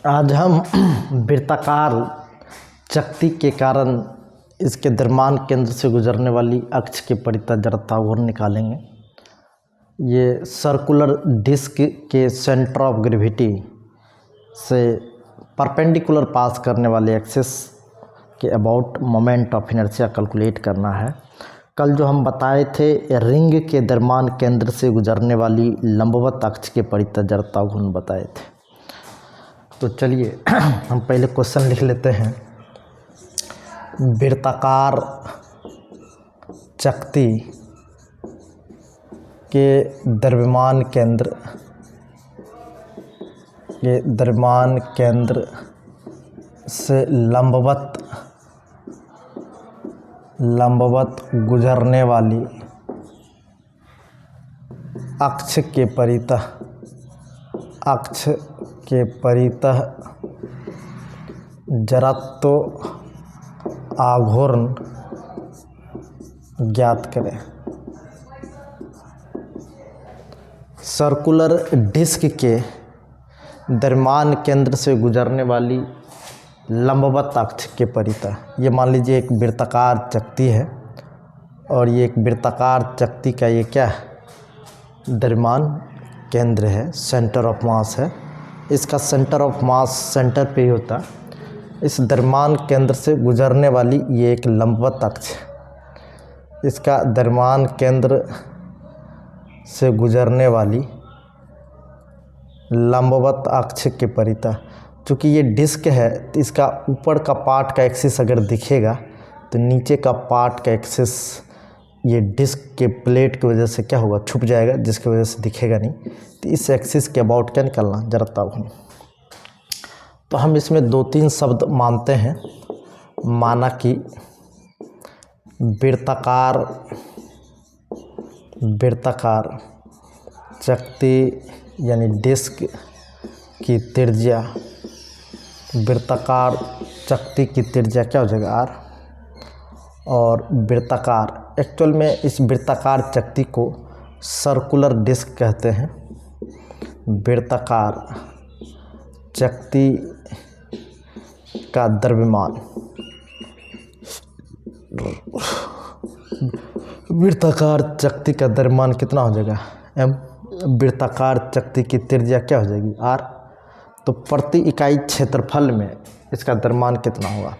आज हम वृत्ताकार चकती के कारण इसके द्रव्यमान केंद्र से गुजरने वाली अक्ष के परितः जड़ता घूर्ण निकालेंगे। ये सर्कुलर डिस्क के सेंटर ऑफ ग्रेविटी से परपेंडिकुलर पास करने वाले एक्सिस के about moment of inertia calculate करना है। कल जो हम बताए थे रिंग के द्रव्यमान केंद्र से गुजरने वाली लंबवत अक्ष के परितः जड़ता घूर्ण बताए थे। तो चलिए हम पहले क्वेश्चन लिख लेते हैं। वृत्ताकार चकती के द्रव्यमान केंद्र से लंबवत गुजरने वाली अक्ष के परितः जड़त्व आघूर्ण ज्ञात करें। सर्कुलर डिस्क के द्रव्यमान केंद्र से गुजरने वाली लंबवत अक्ष के परितः, ये मान लीजिए एक वृत्ताकार चकती है और ये एक वृत्ताकार चकती का ये क्या है, द्रव्यमान केंद्र है, सेंटर ऑफ मास है। इसका सेंटर ऑफ मास सेंटर पे ही होता है। इस द्रव्यमान केंद्र से गुजरने वाली ये एक लंबवत अक्ष है। इसका द्रव्यमान केंद्र से गुजरने वाली लंबवत अक्ष के परितः, चूँकि ये डिस्क है तो इसका ऊपर का पार्ट का एक्सिस अगर दिखेगा तो नीचे का पार्ट का एक्सिस ये डिस्क के प्लेट की वजह से क्या होगा, छुप जाएगा, जिसकी वजह से दिखेगा नहीं। तो इस एक्सिस के अबाउट क्या निकलना, जड़ता घूर्ण। तो हम इसमें दो तीन शब्द मानते हैं। माना कि वृत्ताकार चकती यानी डिस्क की त्रिज्या, वृत्ताकार चकती की त्रिज्या क्या हो जाएगा, आर। और वृत्ताकार, एक्चुअल में इस वृत्ताकार चकती को सर्कुलर डिस्क कहते हैं। वृत्ताकार चकती का द्रव्यमान, वृत्ताकार चकती का द्रव्यमान कितना हो जाएगा, एम। वृत्ताकार चकती की त्रिज्या क्या हो जाएगी, आर। तो प्रति इकाई क्षेत्रफल में इसका द्रव्यमान कितना होगा,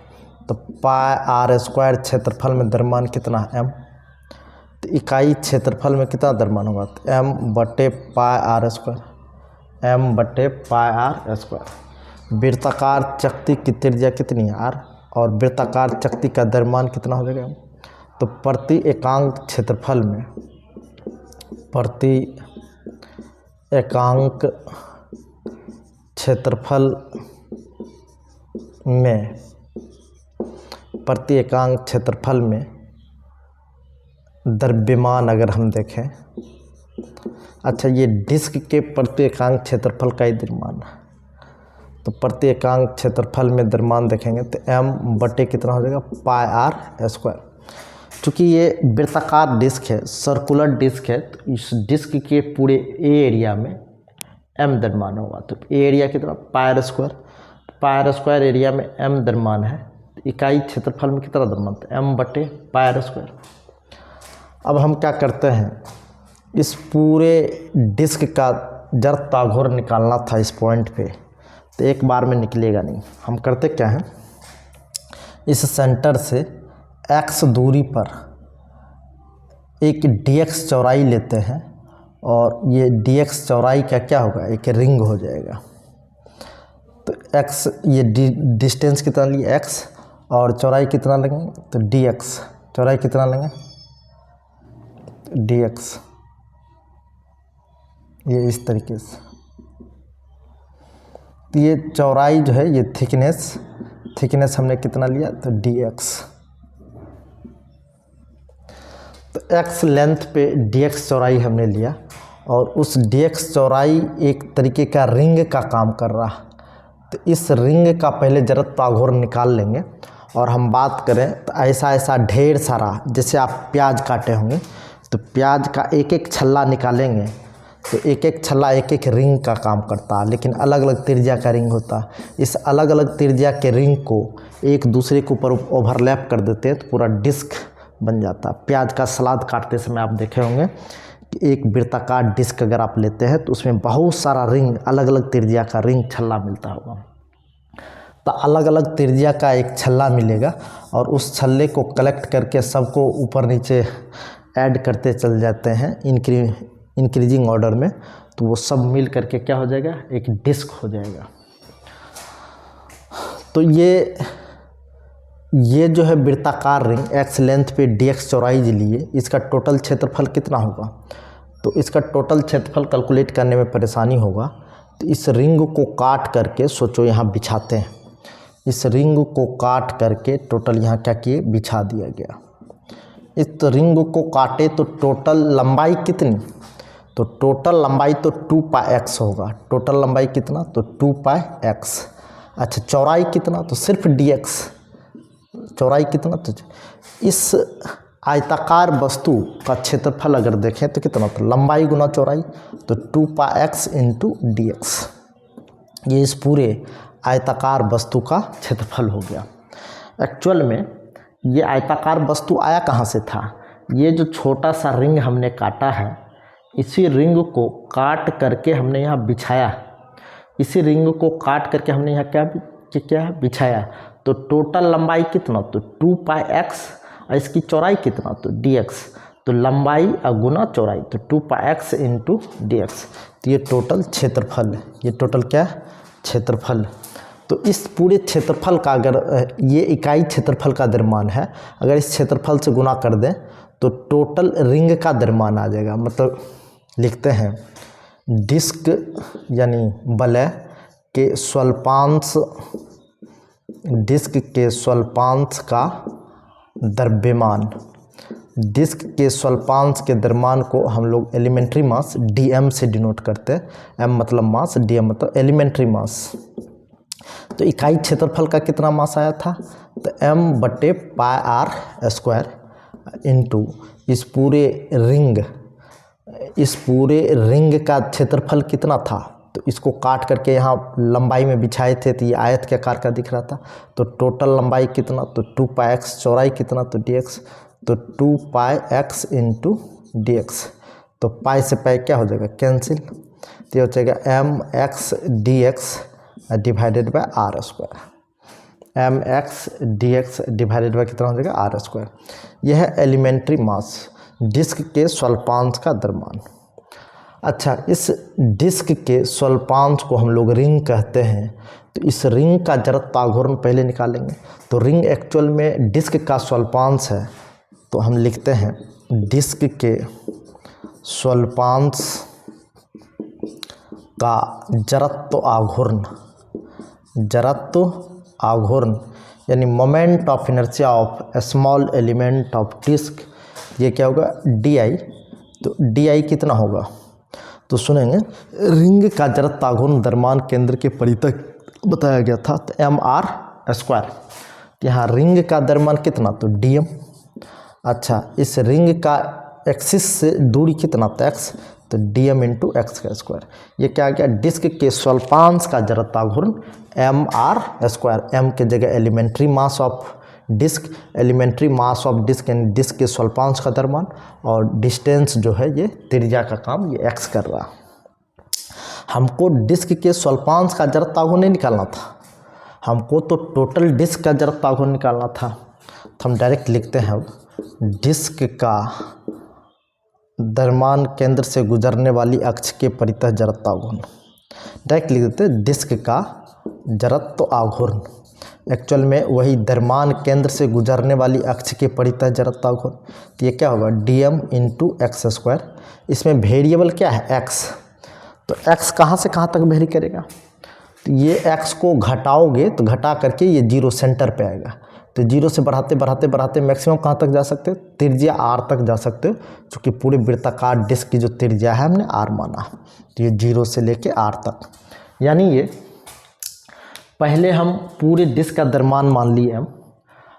तो पाई आर स्क्वायर क्षेत्रफल में द्रव्यमान कितना है, एम। तो इकाई क्षेत्रफल में कितना द्रव्यमान होगा, तो एम बटे पाई आर स्क्वायर, एम बटे पाई आर स्क्वायर। वृत्ताकार चकती की त्रिज्या कितनी है, आर, और वृत्ताकार चकती का द्रव्यमान कितना हो जाएगा, एम। तो प्रति एकांक क्षेत्रफल में द्रव्यमान अगर हम देखें, अच्छा ये डिस्क के प्रति एकांक क्षेत्रफल का ही द्रव्यमान है, तो प्रति एकांक क्षेत्रफल में द्रव्यमान देखेंगे तो एम बटे कितना हो जाएगा, पाई आर स्क्वायर। चूँकि ये वृत्ताकार डिस्क है, सर्कुलर डिस्क है, तो इस डिस्क के पूरे ए एरिया में एम द्रव्यमान होगा। तो ए एरिया कितना, pi r square. Pi r square area में एम द्रव्यमान है, तो इकाई क्षेत्रफल में कितना द्रव्यमान, तो एम बटे पाई आर स्क्वायर। अब हम क्या करते हैं, इस पूरे डिस्क का जड़ता घूर्ण निकालना था इस पॉइंट पे, तो एक बार में निकलेगा नहीं। हम करते क्या हैं, इस सेंटर से x दूरी पर एक dx चौड़ाई लेते हैं और ये dx चौड़ाई का क्या होगा, एक रिंग हो जाएगा। तो x ये डिस्टेंस कितना लिए, x, और चौड़ाई कितना लेंगे, तो dx, चौड़ाई कितना लेंगे, dx, ये इस तरीके से। तो ये चौड़ाई जो है, ये थिकनेस हमने कितना लिया, तो dx। तो x लेंथ पे dx चौड़ाई हमने लिया और उस dx चौड़ाई एक तरीके का रिंग का काम कर रहा। तो इस रिंग का पहले जड़ता घूर्ण निकाल लेंगे। और हम बात करें तो ऐसा ढेर सारा, जैसे आप प्याज काटे होंगे तो प्याज का एक एक छल्ला निकालेंगे तो एक एक छल्ला एक एक रिंग का काम करता, लेकिन अलग अलग त्रिज्या का रिंग होता। इस अलग अलग त्रिज्या के रिंग को एक दूसरे के ऊपर ओवरलैप कर देते हैं तो पूरा डिस्क बन जाता। प्याज का सलाद काटते समय आप देखे होंगे कि एक वृत्ताकार डिस्क अगर आप लेते हैं तो उसमें बहुत सारा रिंग, अलग अलग त्रिज्या का रिंग छल्ला मिलता होगा। तो अलग अलग त्रिज्या का एक छल्ला मिलेगा और उस छल्ले को कलेक्ट करके सबको ऊपर नीचे ऐड करते चल जाते हैं इंक्रीजिंग ऑर्डर में, तो वो सब मिल करके क्या हो जाएगा, एक डिस्क हो जाएगा। तो ये जो है वृत्ताकार रिंग x लेंथ पे dx चौड़ाई लिए, इसका टोटल क्षेत्रफल कितना होगा। तो इसका टोटल क्षेत्रफल कैलकुलेट करने में परेशानी होगा। तो इस रिंग को काट करके सोचो यहाँ बिछाते हैं, इस रिंग को काट करके टोटल यहाँ क्या किए, बिछा दिया गया। इस रिंग को काटे तो टोटल लंबाई कितनी, तो टोटल लंबाई तो 2πx होगा। टोटल लंबाई कितना, तो 2πx। अच्छा चौड़ाई कितना, तो सिर्फ dx। चौड़ाई कितना, तो इस आयताकार वस्तु का क्षेत्रफल अगर देखें तो कितना, तो लंबाई गुना चौड़ाई, तो 2πx इंटू dx। ये इस पूरे आयताकार वस्तु का क्षेत्रफल हो गया। एक्चुअल में ये आयताकार वस्तु आया कहाँ से था, ये जो छोटा सा रिंग हमने काटा है, इसी रिंग को काट करके हमने यहाँ बिछाया, इसी रिंग को काट करके हमने यहाँ क्या बिछाया। तो टोटल लंबाई कितना, तो 2πx और इसकी चौड़ाई कितना, तो dx। तो लंबाई गुना चौड़ाई, तो 2πx इंटू dx। तो ये टोटल क्षेत्रफल है, ये टोटल क्या है, क्षेत्रफल। तो इस पूरे क्षेत्रफल का अगर ये इकाई क्षेत्रफल का द्रव्यमान है, अगर इस क्षेत्रफल से गुना कर दें तो टोटल रिंग का द्रव्यमान आ जाएगा। मतलब लिखते हैं डिस्क यानी वलय के स्वल्पांश, डिस्क के स्वल्पांश का द्रव्यमान, डिस्क के स्वल्पांश के द्रव्यमान को हम लोग एलिमेंट्री मास dm से डिनोट करते हैं। m मतलब मास, dm मतलब एलिमेंट्री मास। तो इकाई क्षेत्रफल का कितना मास आया था, तो m/πr² इंटू इस पूरे रिंग का क्षेत्रफल कितना था। तो इसको काट करके यहाँ लंबाई में बिछाए थे तो ये आयत के आकार का दिख रहा था। तो टोटल लंबाई कितना, तो 2πx, चौड़ाई कितना, तो dx। तो 2πx इंटू dx। तो पाई से पाई क्या हो जाएगा, कैंसिल। तो ये हो जाएगा mx dx divided by r²। mx dx divided by कितना हो जाएगा, r²। यह है एलिमेंट्री मास, डिस्क के स्वल्पांश का द्रव्यमान। अच्छा, इस डिस्क के स्वल्पांश को हम लोग रिंग कहते हैं। तो इस रिंग का जड़त्व आघूर्ण पहले निकालेंगे। तो रिंग एक्चुअल में डिस्क का स्वल्पांश है, तो हम लिखते हैं डिस्क के स्वल्पांश का जड़त्व आघूर्ण यानी moment of inertia of a small element of disc, ये क्या होगा, di। तो di कितना होगा, तो सुनेंगे रिंग का जड़त्व आघूर्ण द्रव्यमान केंद्र के परितः बताया गया था, तो mr²। यहाँ रिंग का द्रव्यमान कितना, तो dm। अच्छा, इस रिंग का एक्सिस से दूरी कितना, तो x, तो dm इंटू x²। ये क्या आ गया, डिस्क के स्वल्पांश का जड़त्व आघूर्ण mr²। m के जगह elementary mass of disc, elementary mass of disc यानी डिस्क के स्वल्पांश का द्रव्यमान, और डिस्टेंस जो है ये त्रिज्या का काम ये x कर रहा। हमको डिस्क के स्वल्पांश का जड़त्व आघूर्ण नहीं निकालना था, हमको तो टोटल डिस्क का जड़त्व आघूर्ण निकालना था। तो हम डायरेक्ट लिखते हैं डिस्क का द्रव्यमान केंद्र से गुजरने वाली अक्ष के परितः जड़त्व आघूर्ण। डायरेक्ट लिख देते हैं डिस्क का जड़त्व आघूर्ण, एक्चुअल में वही द्रव्यमान केंद्र से गुजरने वाली अक्ष के परितः जड़त्व आघूर्ण। तो ये क्या होगा, dm इंटू x²। इसमें वेरिएबल क्या है, x। तो x कहाँ से कहाँ तक वेरी करेगा, तो ये x को घटाओगे तो घटा करके ये 0 सेंटर पे आएगा। तो 0 से बढ़ाते बढ़ाते बढ़ाते मैक्सिमम कहाँ तक जा सकते हो, त्रिज्या r तक जा सकते हो, क्योंकि पूरे वृत्ताकार डिस्क की जो त्रिज्या है हमने r माना। तो ये 0 से लेके r तक, यानी ये पहले हम पूरे डिस्क का द्रव्यमान मान लिए m,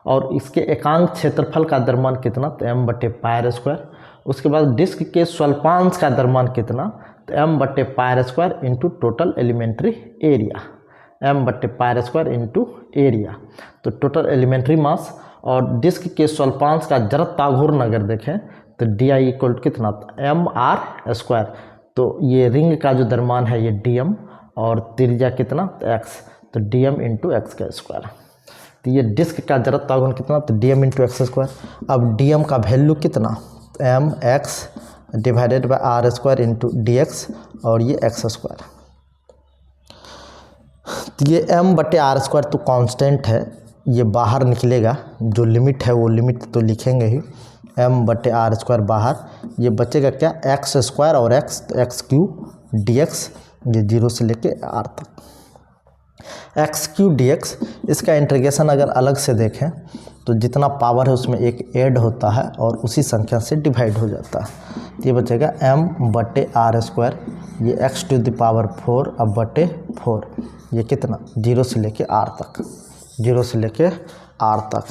और इसके एकांक क्षेत्रफल का द्रव्यमान कितना, तो m/πr²। उसके बाद डिस्क के स्वल्पांश का द्रव्यमान कितना, तो m बट्टे pi r square into total elementary area, m बट्टे पायर स्क्वायर इंटू एरिया। तो टोटल एलिमेंट्री मास और डिस्क के स्वल्पांश का जड़त्व घूर्ण अगर देखें तो डी आई इक्वल टू कितना, एम आर स्क्वायर। तो ये रिंग का जो द्रव्यमान है ये डी एम और त्रिज्या कितना, तो एक्स, तो डी एम इंटू एक्स का स्क्वायर। तो ये डिस्क का जड़त्व घूर्ण कितना, तो d m into x square. अब डी एम का वैल्यू कितना, m x divided by r square into d x और ये एक्स स्क्वायर। तो ये m बटे आर स्क्वायर तो कांस्टेंट है, ये बाहर निकलेगा, जो लिमिट है वो लिमिट तो लिखेंगे ही, m बटे आर स्क्वायर बाहर, ये बचेगा क्या, एक्स स्क्वायर और x, तो एक्स क्यू डी एक्स, ये 0 से लेके r तक एक्स क्यू डी एक्स। इसका इंटीग्रेशन अगर अलग से देखें तो जितना पावर है उसमें एक ऐड होता है और उसी संख्या से डिवाइड हो जाता है। तो ये बचेगा m बटे आर स्क्वायर, ये x टू द पावर 4 अब बटे 4, ये कितना 0 से लेके r तक, 0 से लेके r तक।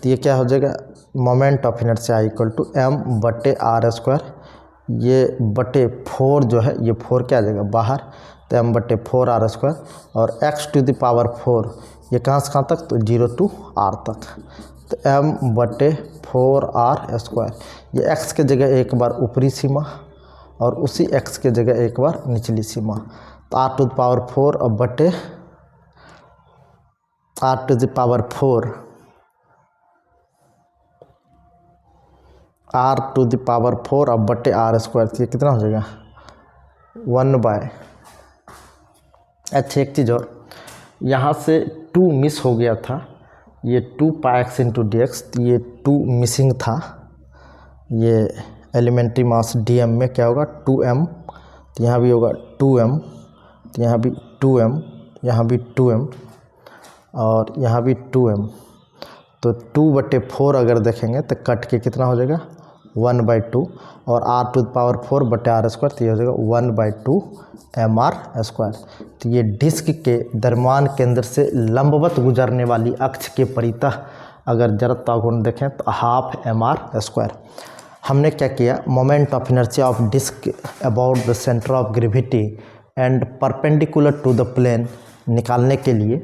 तो ये क्या हो जाएगा, moment of inertia equal to m बटे आर स्क्वायर, ये बटे 4 जो है ये 4 क्या आ जाएगा बाहर, तो m बटे 4 आर स्क्वायर और x टू द पावर 4 ये कहाँ से कहाँ तक, तो 0 टू r तक, तो m बटे 4 आर स्क्वायर। ये x के जगह एक बार ऊपरी सीमा और उसी x के जगह एक बार निचली सीमा, तो r टू द पावर 4 अब बटे r to the power 4, r to the power 4 अब बटे आर स्क्वायर। ये कितना हो जाएगा 1 बाय। अच्छा एक चीज़ और, यहाँ से 2 मिस हो गया था, ये 2 पाई एक्स इंटू डी एक्स, ये 2 मिसिंग था, ये एलिमेंट्री मास डी एम में क्या होगा 2m, तो यहाँ भी होगा 2m, तो यहाँ भी 2m, यहाँ भी 2m और यहाँ भी 2m। तो 2 बटे 4 अगर देखेंगे तो कट के कितना हो जाएगा 1/2 और r टू द पावर 4 बटे आर स्क्वायर, तो ये हो जाएगा 1/2 एम आर स्क्वायर। तो ये डिस्क के द्रव्यमान केंद्र से लंबवत गुजरने वाली अक्ष के परितः अगर जड़त्व घूर्ण देखें तो हाफ एम आर स्क्वायर। हमने क्या किया, moment of inertia of disc about the centre of gravity and perpendicular to the plane निकालने के लिए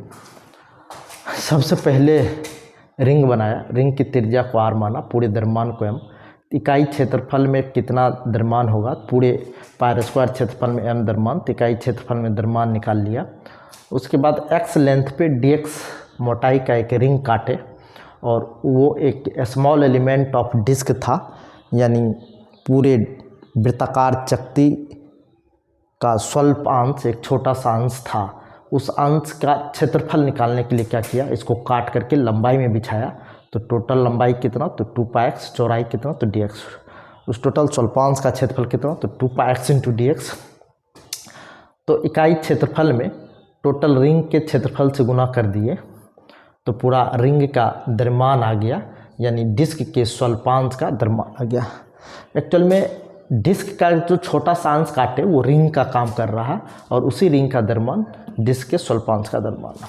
सबसे पहले रिंग बनाया, रिंग की त्रिज्या को r माना, पूरे द्रव्यमान को m, इकाई क्षेत्रफल में कितना द्रव्यमान होगा, पूरे पायर स्क्वायर क्षेत्रफल में m द्रव्यमान, तो इकाई क्षेत्रफल में द्रव्यमान निकाल लिया। उसके बाद x लेंथ पे dx मोटाई का एक रिंग काटे और वो एक स्मॉल एलिमेंट ऑफ डिस्क था, यानी पूरे वृत्ताकार चक्ति का स्वल्प अंश, एक छोटा सा अंश था, उस अंश का क्षेत्रफल निकालने के लिए क्या किया, इसको काट करके लंबाई में बिछाया। तो टोटल लंबाई कितना, तो 2 पाई एक्स, चौड़ाई कितना, तो डी एक्स, उस टोटल स्वल्पांश का क्षेत्रफल कितना, तो 2 पाई एक्स इंटू डी एक्स। तो इकाई क्षेत्रफल में टोटल रिंग के क्षेत्रफल से गुना कर दिए तो पूरा रिंग का द्रव्यमान आ गया, यानी डिस्क के स्वल्पांश का द्रव्यमान आ गया। एक्चुअल में डिस्क का जो छोटा सा अंश काटे वो रिंग का काम कर रहा है और उसी रिंग का द्रव्यमान डिस्क के स्वल्पांश का द्रव्यमान।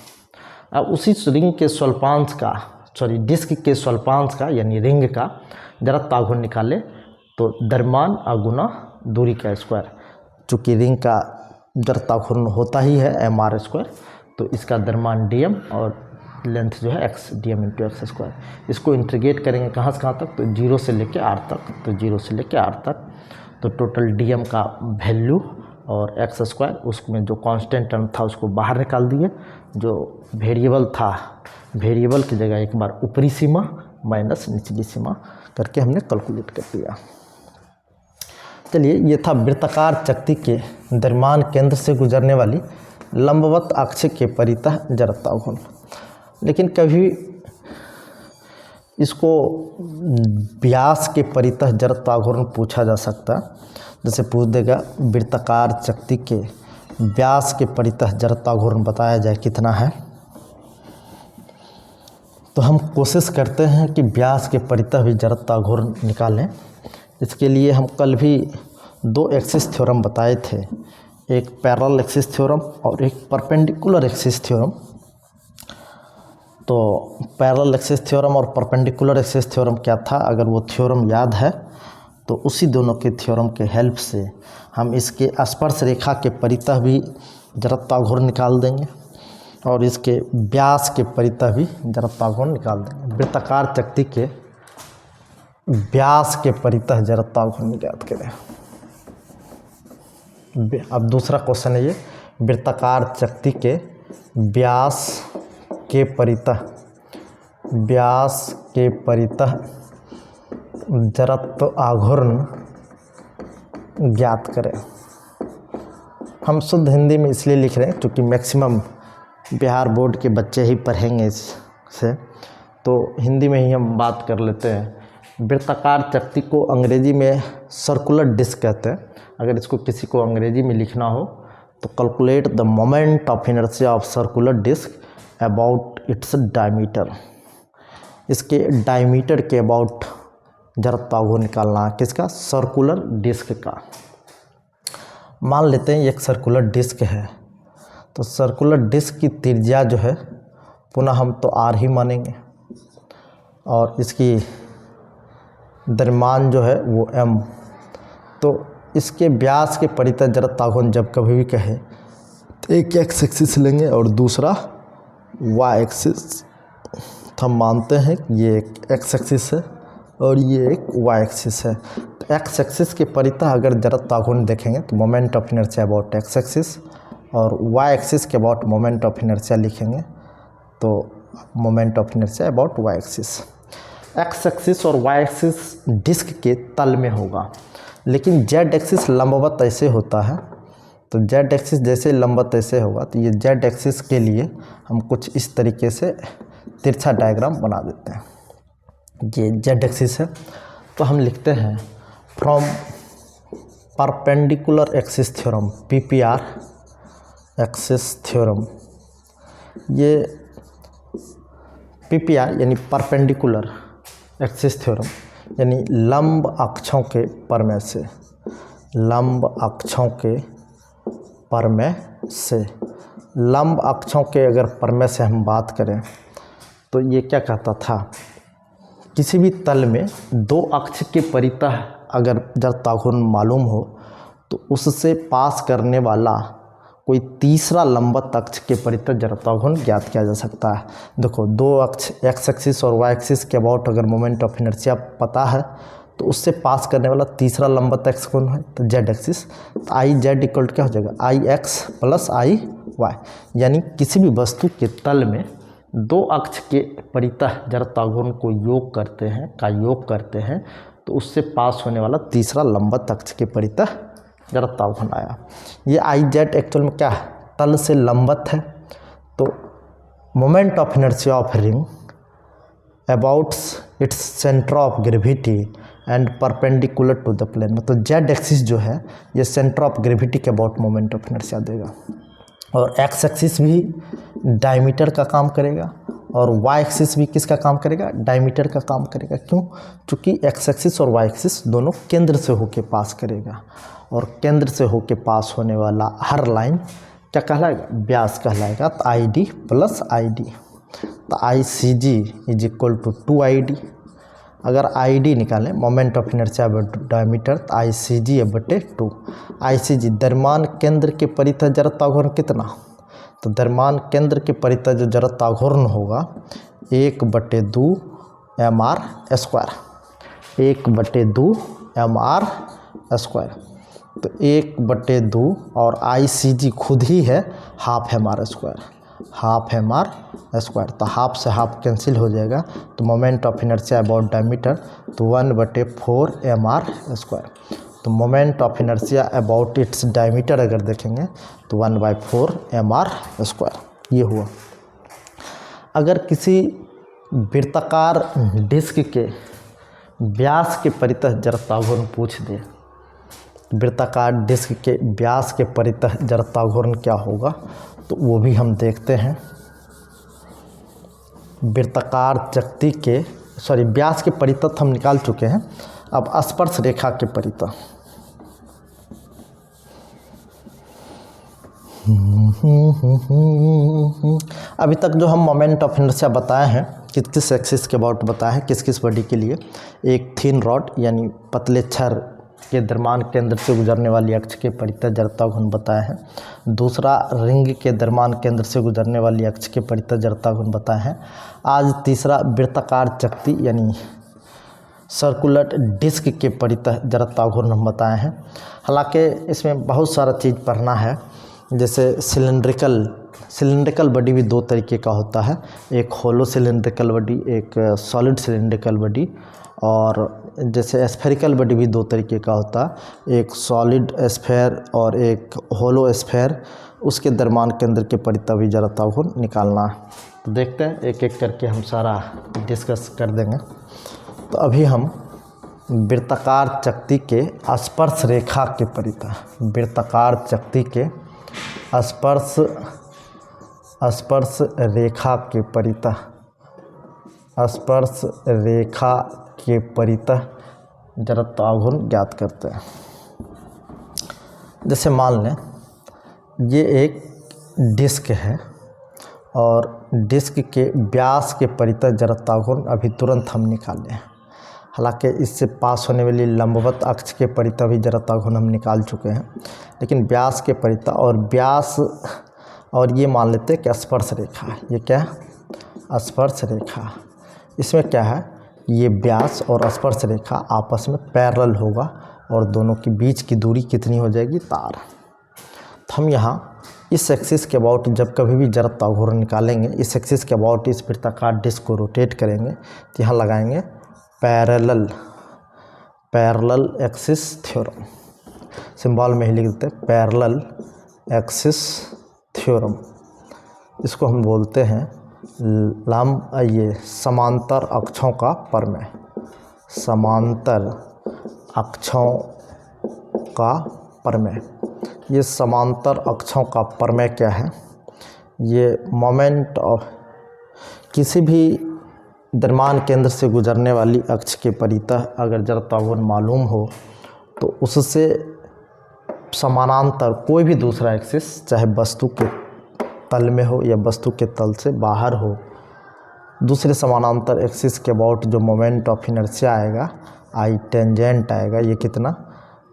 अब उसी रिंग के स्वल्पांश का, डिस्क के स्वल्पांश का यानी रिंग का जड़त्व घूर्ण निकाले तो द्रव्यमान गुना दूरी का स्क्वायर। चूँकि रिंग का जड़त्व घूर्ण होता ही है एम आर स्क्वायर, तो इसका द्रव्यमान डी एम और लेंथ जो है x, d m into x square. इसको इंटीग्रेट करेंगे कहाँ से कहाँ तक, तो 0 से लेके r तक, तो 0 से लेके r तक। तो टोटल डी एम का वैल्यू और एक्स स्क्वायर, उसमें जो कांस्टेंट टर्म था उसको बाहर निकाल दिए, जो वेरिएबल था वेरिएबल की जगह एक बार ऊपरी सीमा माइनस निचली सीमा करके हमने कैलकुलेट कर दिया। चलिए, ये था वृत्ताकार चक्ति के द्रव्यमान केंद्र से गुजरने वाली लंबवत अक्ष के परितः जड़त्व घूर्ण। लेकिन कभी इसको व्यास के परितः जड़त्व घूर्ण पूछा जा सकता, जैसे पूछ देगा वृत्ताकार चक्ति के व्यास के परितः जड़त्व घूर्ण बताया जाए कितना है, तो हम कोशिश करते हैं कि व्यास के परितः भी जड़त्व घूर्ण निकालें। इसके लिए हम कल भी 2 एक्सिस थ्योरम बताए थे, एक पैरेलल एक्सिस थ्योरम और एक परपेंडिकुलर एक्सिस थ्योरम। तो पैरेलल एक्सिस थ्योरम और परपेंडिकुलर एक्सिस थ्योरम क्या था, अगर वो थ्योरम याद है तो उसी दोनों के थ्योरम के हेल्प से हम इसके स्पर्श रेखा के परितः भी जड़त्वाघूर्ण निकाल देंगे और इसके व्यास के परितः भी जड़त्वाघूर्ण निकाल देंगे। वृत्ताकार चक्ति के व्यास के परितः जड़त्वाघूर्ण ज्ञात करें। अब दूसरा क्वेश्चन है ये, वृत्ताकार चक्ति के व्यास के परितः जड़त्वाघूर्ण ज्ञात करें। हम शुद्ध हिंदी में इसलिए लिख रहे हैं क्योंकि मैक्सिमम बिहार बोर्ड के बच्चे ही पढ़ेंगे इससे, तो हिंदी में ही हम बात कर लेते हैं। वृत्ताकार चक्ति को अंग्रेजी में सर्कुलर डिस्क कहते हैं। अगर इसको किसी को अंग्रेजी में लिखना हो तो calculate the moment of inertia of circular disc about its diameter. इसके डायमीटर के अबाउट जड़त्वाघूर्ण निकालना है। किसका? सर्कुलर डिस्क का। मान लेते हैं एक सर्कुलर डिस्क है, तो सर्कुलर डिस्क की त्रिज्या जो है पुनः हम तो आर ही मानेंगे और इसकी द्रव्यमान जो है वो एम। तो इसके व्यास के परितः जड़त्वाघूर्ण जब कभी भी कहे तो एक एक्स एक्सिस लेंगे और दूसरा वाई एक्सिस। तो हम मानते हैं कि ये एक एक्स एक्सिस है और ये एक वाई एक्सिस है। तो एक्स एक्सिस के परितः अगर जड़त्वाघूर्ण देखेंगे तो moment of inertia about x axis, और वाई एक्सिस के अबाउट मोमेंट ऑफ इनर्शिया लिखेंगे तो moment of inertia about y axis. X axis और वाई एक्सिस डिस्क के तल में होगा, लेकिन जेड एक्सिस लंबवत ऐसे होता है। तो जेड एक्सिस जैसे लंबवत ऐसे होगा, तो ये जेड एक्सिस के लिए हम कुछ इस तरीके से तिरछा डायग्राम बना देते हैं। ये जेड एक्सिस है, तो हम लिखते हैं from perpendicular axis theorem, PPR axis theorem. ये पीपीआर यानी परपेंडिकुलर एक्सिस थ्योरम यानी लंब अक्षों के परमेय से, लंब अक्षों के परमेय से, लंब अक्षों के अगर परमेय से हम बात करें तो ये क्या कहता था, किसी भी तल में दो अक्ष के परितः अगर जड़त्वाघूर्ण मालूम हो तो उससे पास करने वाला कोई तीसरा लंबवत अक्ष के परितः जड़त्वाघूर्ण ज्ञात किया जा सकता है। देखो, दो अक्ष एक्स एक्सिस और वाई एक्सिस के अबाउट अगर मोमेंट ऑफ इनर्शिया पता है तो उससे पास करने वाला तीसरा लंबवत अक्ष कौन है? तो जेड एक्सिस। तो आई जेड इक्वल क्या हो जाएगा? आई एक्स प्लस आई वाई। यानी किसी भी वस्तु के तल में दो अक्ष के परितः जड़त्वाघूर्ण को योग करते हैं तो उससे पास होने वाला तीसरा लंबवत अक्ष के परितः जड़त्वाघूर्ण आया। ये आई जेड एक्चुअल में क्या है? तल से लंबवत है। तो moment of inertia of ring about its centre of gravity and perpendicular to the plane. मतलब जेड एक्सिस जो है ये सेंटर ऑफ ग्रेविटी के अबाउट मोमेंट ऑफ इनर्शिया देगा, और एक्स एक्सिस भी डायमीटर का काम करेगा और वाई एक्सिस भी किसका काम करेगा? डायमीटर का काम करेगा। क्यों? क्योंकि एक्स एक्सिस और वाई एक्सिस दोनों केंद्र से होके पास करेगा, और केंद्र से होके पास होने वाला हर लाइन क्या कहलाएगा? व्यास कहलाएगा। तो I D plus I D, तो आई सी जी इज इक्वल टू 2ID। अगर आई डी निकालें मोमेंट ऑफ इनर्शिया डायमीटर, तो आई सी जी बटे 2। आई सी जी द्रव्यमान केंद्र के परितः जड़त्वाघूर्ण कितना? तो द्रव्यमान केंद्र के परितः जो जड़त्वाघूर्ण होगा 1/2 mr², 1/2 mr²। तो 1/2 और आई सी जी खुद ही है हाफ mr², हाफ mr²। तो हाफ से हाफ कैंसिल हो जाएगा, तो moment of inertia about diameter तो 1/4 mr²। तो moment of inertia about its diameter अगर देखेंगे तो 1/4 mr²। ये हुआ। अगर किसी वृत्ताकार डिस्क के व्यास के परितः जड़त्वाघूर्ण पूछ दे, वृत्ताकार डिस्क के व्यास के परितः जड़त्वाघूर्ण क्या होगा, तो वो भी हम देखते हैं। वृत्ताकार चक्ति के व्यास के परितः हम निकाल चुके हैं। अब स्पर्श रेखा के परितः अभी तक जो हम मोमेंट ऑफ इनर्शिया बताए हैं किस किस एक्सिस के अबाउट बताया है, किस किस बॉडी के लिए। एक थिन रॉड यानी पतले छर के द्रव्यमान केंद्र से गुजरने वाली अक्ष के परितः जड़ता गुण बताया है। दूसरा रिंग के द्रव्यमान केंद्र से गुजरने वाली अक्ष के परितः जड़ता गुण बताया है। आज तीसरा वृत्ताकार चकती यानी सर्कुलर डिस्क के परितः जड़ता गुण हम बताए हैं। हालांकि इसमें बहुत सारा चीज़ पढ़ना है, जैसे सिलिंड्रिकल बॉडी भी दो तरीके का होता है, एक होलो सिलिंड्रिकल बॉडी, एक सॉलिड सिलिंड्रिकल बॉडी। और जैसे स्फेरिकल बॉडी भी दो तरीके का होता है, एक सॉलिड स्फेयर और एक होलो स्फेयर। उसके द्रव्यमान केंद्र के परितः भी जड़ता गुण निकालना है। तो देखते हैं, एक एक करके हम सारा डिस्कस कर देंगे। तो अभी हम वृत्ताकार चकती के स्पर्श रेखा के परितः, वृत्ताकार चकती के स्पर्श रेखा के परितः, स्पर्श रेखा के परितः जड़ता गुण ज्ञात करते हैं। जैसे मान लें ये एक डिस्क है और डिस्क के व्यास के परितः जड़ता गुण अभी तुरंत हम निकालें। हालांकि इससे पास होने वाली लंबवत अक्ष के परितः भी जड़ता गुण हम निकाल चुके हैं, लेकिन व्यास के परितः और व्यास, और ये मान लेते हैं कि स्पर्श रेखा है। ये क्या है? स्पर्श रेखा। इसमें क्या है, ये व्यास और स्पर्श रेखा आपस में पैरेलल होगा और दोनों के बीच की दूरी कितनी हो जाएगी? तार। तो हम यहाँ इस एक्सिस के अबाउट जब कभी भी जड़ता गुण निकालेंगे, इस एक्सिस के अबाउट इस वृत्ताकार डिस्क को रोटेट करेंगे तो यहाँ लगाएंगे पैरेलल एक्सिस थ्योरम। सिंबल में ही लिख देते हैं पैरेलल एक्सिस थ्योरम। इसको हम बोलते हैं ये समांतर अक्षों का प्रमेय। समांतर अक्षों का प्रमेय। ये समांतर अक्षों का प्रमेय क्या है? ये मोमेंट ऑफ किसी भी द्रव्यमान केंद्र से गुजरने वाली अक्ष के परितः अगर जड़ता गुण मालूम हो तो उससे समानांतर कोई भी दूसरा एक्सिस, चाहे वस्तु के तल में हो या वस्तु के तल से बाहर हो, दूसरे समानांतर एक्सिस के अबाउट जो मोमेंट ऑफ इनर्शिया आएगा, आई टेंजेंट आएगा, ये कितना?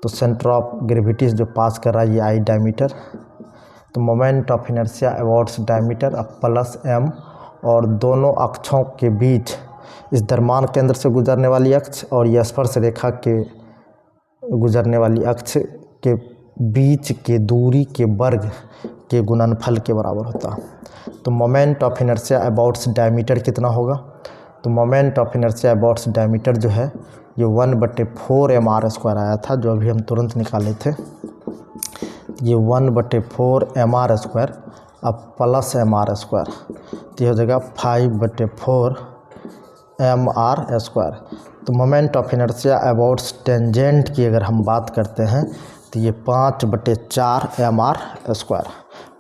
तो सेंटर ऑफ ग्रेविटी जो पास कर रहा है ये आई डायमीटर, तो moment of inertia abouts diameter अब प्लस एम, और दोनों अक्षों के बीच इस द्रव्यमान केंद्र से गुजरने वाली अक्ष और यह स्पर्श रेखा के गुजरने वाली अक्ष के बीच के दूरी के वर्ग के गुणनफल के बराबर होता। तो moment of inertia abouts diameter कितना होगा? तो moment of inertia abouts diameter जो है ये 1/4 mr² आया था, जो अभी हम तुरंत निकाले थे। ये 1/4 mr² अब प्लस mr², तो हो जाएगा 5/4 mr²। तो moment of inertia abouts tangent की अगर हम बात करते हैं तो ये 5/4 mr²,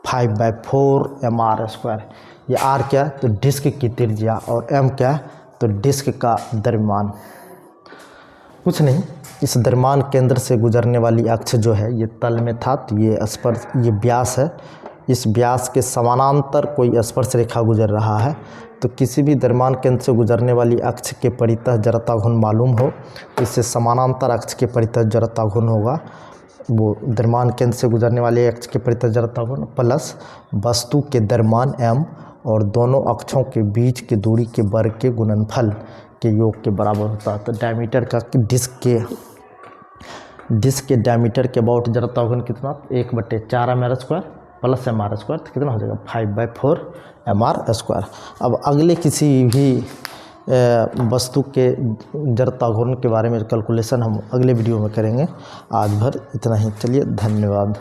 5/4 mr²। ये r क्या? तो डिस्क की त्रिज्या, और m क्या? तो डिस्क का द्रव्यमान। कुछ नहीं, इस द्रव्यमान केंद्र से गुजरने वाली अक्ष जो है ये तल में था, तो ये व्यास है। इस व्यास के समानांतर कोई स्पर्श रेखा गुजर रहा है, तो किसी भी द्रव्यमान केंद्र से गुजरने वाली अक्ष के परितः जड़ता गुण मालूम हो, इससे समानांतर अक्ष के परितः जड़ता गुण होगा वो द्रव्यमान केंद्र से गुजरने वाले अक्ष के परितः जड़ता गुण प्लस वस्तु के द्रव्यमान m और दोनों अक्षों के बीच की दूरी के वर्ग के गुणनफल के योग के बराबर होता है। तो डायमीटर का डिस्क के डायमीटर के अबाउट जड़ता गुण कितना? 1/4 mr² प्लस mr², तो कितना हो जाएगा? 5/4 mr²। अब अगले किसी भी वस्तु के जड़ता गुण के बारे में कैलकुलेशन हम अगले वीडियो में करेंगे। आज भर इतना ही, चलिए धन्यवाद।